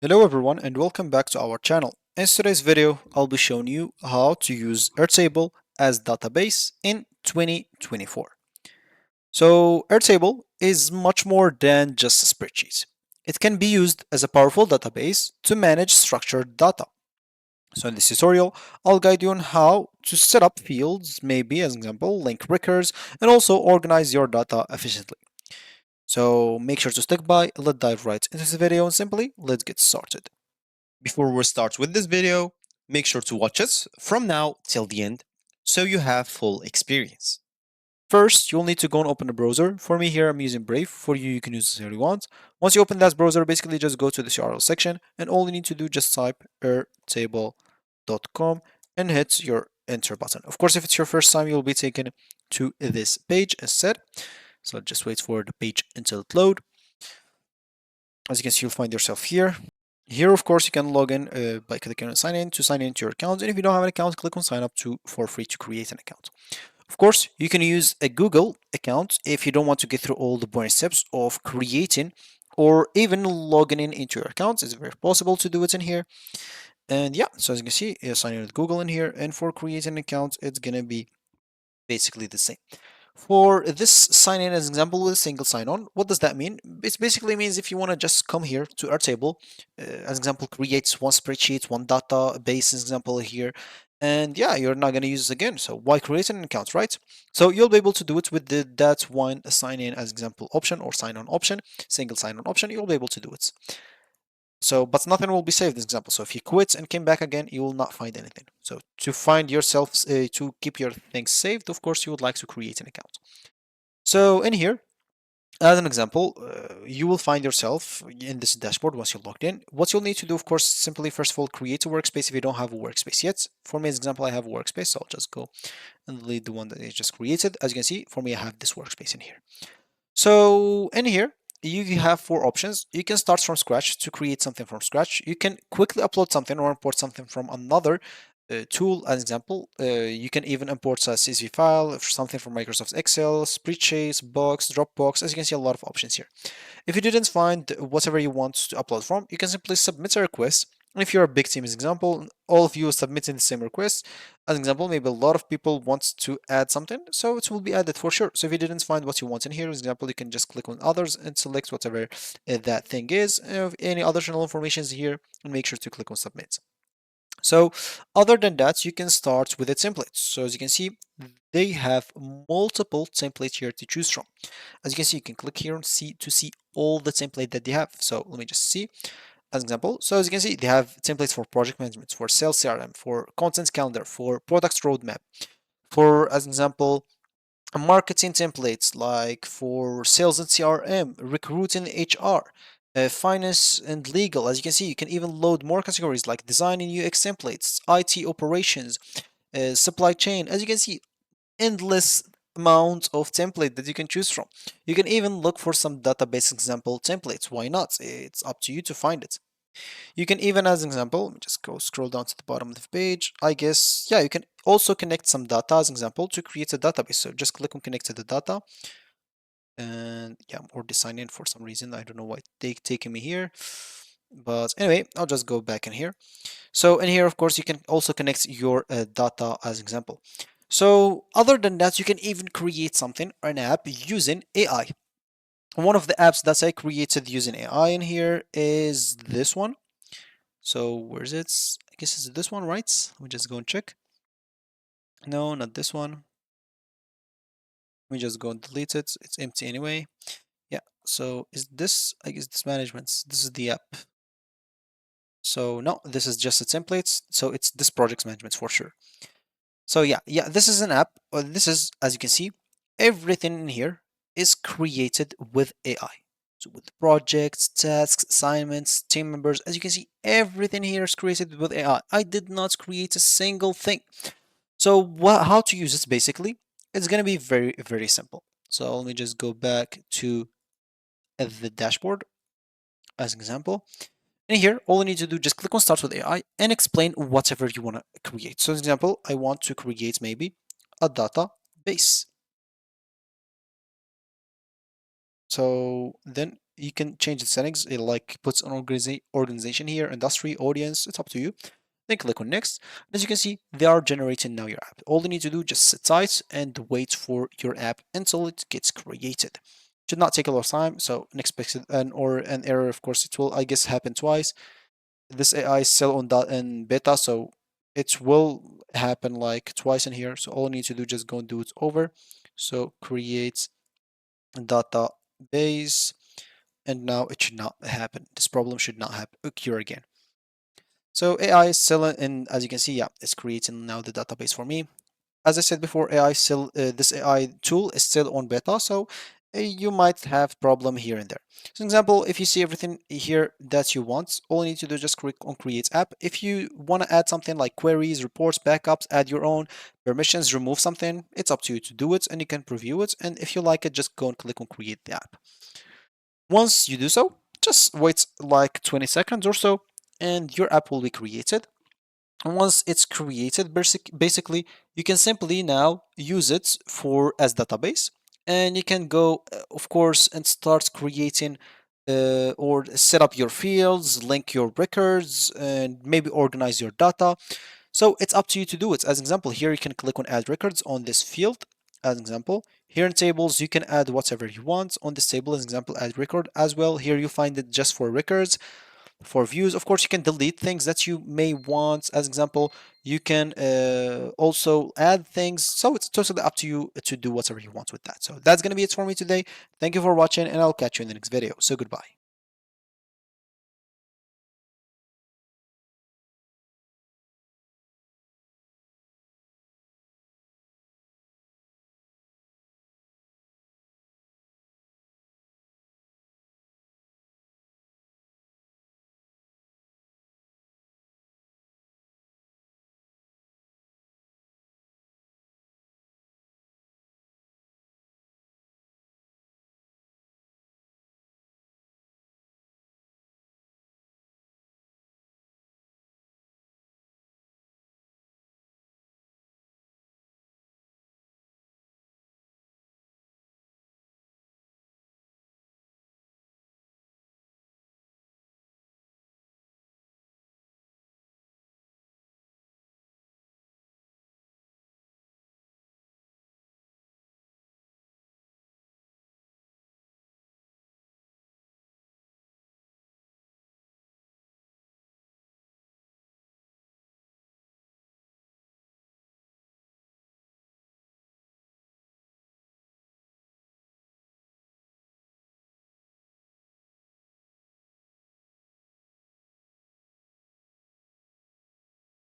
Hello everyone and welcome back to our channel. In today's video, I'll be showing you how to use Airtable as database in 2024. So Airtable is much more than just a spreadsheet. It can be used as a powerful database to manage structured data. So in this tutorial, I'll guide you on how to set up fields, maybe as an example, link records, and also organize your data efficiently. So make sure to stick by, let's dive right into this video and simply let's get started. Before we start with this video, make sure to watch us from now till the end so you have full experience. First, you'll need to go and open the browser. For me here, I'm using Brave. For you, you can use whatever you want. Once you open that browser, basically just go to the URL section and all you need to do just type airtable.com and hit your enter button. Of course, if it's your first time, you'll be taken to this page instead. So just wait for the page until it load. As you can see, you'll find yourself here. Here, of course, you can log in by clicking on sign in to sign into your account. And if you don't have an account, click on sign up for free to create an account. Of course, you can use a Google account if you don't want to get through all the boring steps of creating or even logging in into your account. It's very possible to do it in here. And yeah, so as you can see, sign in with Google in here. And for creating an account, it's going to be basically the same. For this sign in as an example with a single sign on, what does that mean? It basically means if you want to just come here to our table, as example, creates one spreadsheet, one database as example here, and yeah, you're not going to use it again. So why create an account, right? So you'll be able to do it with that one sign in as example option or sign on option, single sign on option, you'll be able to do it. So, but nothing will be saved in this example. So if you quit and came back again, you will not find anything. So to find yourself, to keep your things saved, of course, you would like to create an account. So in here, as an example, you will find yourself in this dashboard once you're logged in. What you'll need to do, of course, simply first of all, create a workspace if you don't have a workspace yet. For me, as an example, I have a workspace, so I'll just go and delete the one that is just created. As you can see, for me, I have this workspace in here. So in here, you have four options. You can start from scratch to create something from scratch. You can quickly upload something or import something from another tool. As example, you can even import a CSV file, something from Microsoft Excel, spreadsheets, Box, Dropbox. As you can see, a lot of options here. If you didn't find whatever you want to upload from, you can simply submit a request. And if you're a big team, as example, all of you submitting the same request, as example, maybe a lot of people want to add something, so it will be added for sure. So if you didn't find what you want in here, as example, you can just click on others and select whatever that thing is. If any additional information is here, and make sure to click on submit. So other than that, you can start with the templates. So as you can see, they have multiple templates here to choose from. As you can see, you can click here and see all the template that they have. So let me just see as an example. So as you can see, they have templates for project management, for sales CRM, for content calendar, for product roadmap, for as an example, marketing templates like for sales and CRM, recruiting HR, finance and legal. As you can see, you can even load more categories like design and UX templates, IT operations, supply chain. As you can see, endless amount of template that you can choose from. You can even look for some database example templates. Why not? It's up to you to find it. You can even, as an example, let me just go scroll down to the bottom of the page. I guess, yeah, you can also connect some data as an example to create a database. So just click on connect to the data. And yeah, I'm already signed in for some reason. I don't know why they taking me here. But anyway, I'll just go back in here. So in here, of course, you can also connect your data as an example. So other than that, you can even create something, an app using AI. One of the apps that I created using AI in here is this one. So where is it? I guess it's this one, right? Let me just go and check. No, not this one. Let me just go and delete it. It's empty anyway. Yeah. So is this, I guess this management. This is the app. So no, this is just a template. So it's this project management for sure. So yeah, this is an app. This is, as you can see, everything in here is created with AI. So with projects, tasks, assignments, team members, as you can see, everything here is created with AI. I did not create a single thing. So how to use this basically, it's going to be very, very simple. So let me just go back to the dashboard as an example. And here, all you need to do, just click on Start with AI and explain whatever you want to create. So, for example, I want to create maybe a database. So then you can change the settings. It like puts an organization here, industry, audience. It's up to you. Then click on next. As you can see, they are generating now your app. All you need to do just sit tight and wait for your app until it gets created. Should not take a lot of time. So an expected or an error, of course, it will I guess happen twice. This AI is still on that in beta, so it will happen like twice in here. So all you need to do just go and do it over. So create database, and now it should not happen. This problem should not happen occur again. So AI is still in, as you can see, yeah, it's creating now the database for me. As I said before, AI still this AI tool is still on beta, so you might have problem here and there. So, example, if you see everything here that you want, all you need to do is just click on Create App. If you want to add something like queries, reports, backups, add your own permissions, remove something, it's up to you to do it, and you can preview it. And if you like it, just go and click on Create the app. Once you do so, just wait like 20 seconds or so, and your app will be created. And once it's created, basically, you can simply now use it for as database, and you can go, of course, and start creating or set up your fields, link your records, and maybe organize your data. So it's up to you to do it. As an example, here you can click on add records on this field. As an example, here in tables, you can add whatever you want. On this table, as an example, add record as well. Here you find it just for records, for views. Of course, you can delete things that you may want. As example, you can also add things. So it's totally up to you to do whatever you want with that. So that's going to be it for me today. Thank you for watching, and I'll catch you in the next video. So goodbye.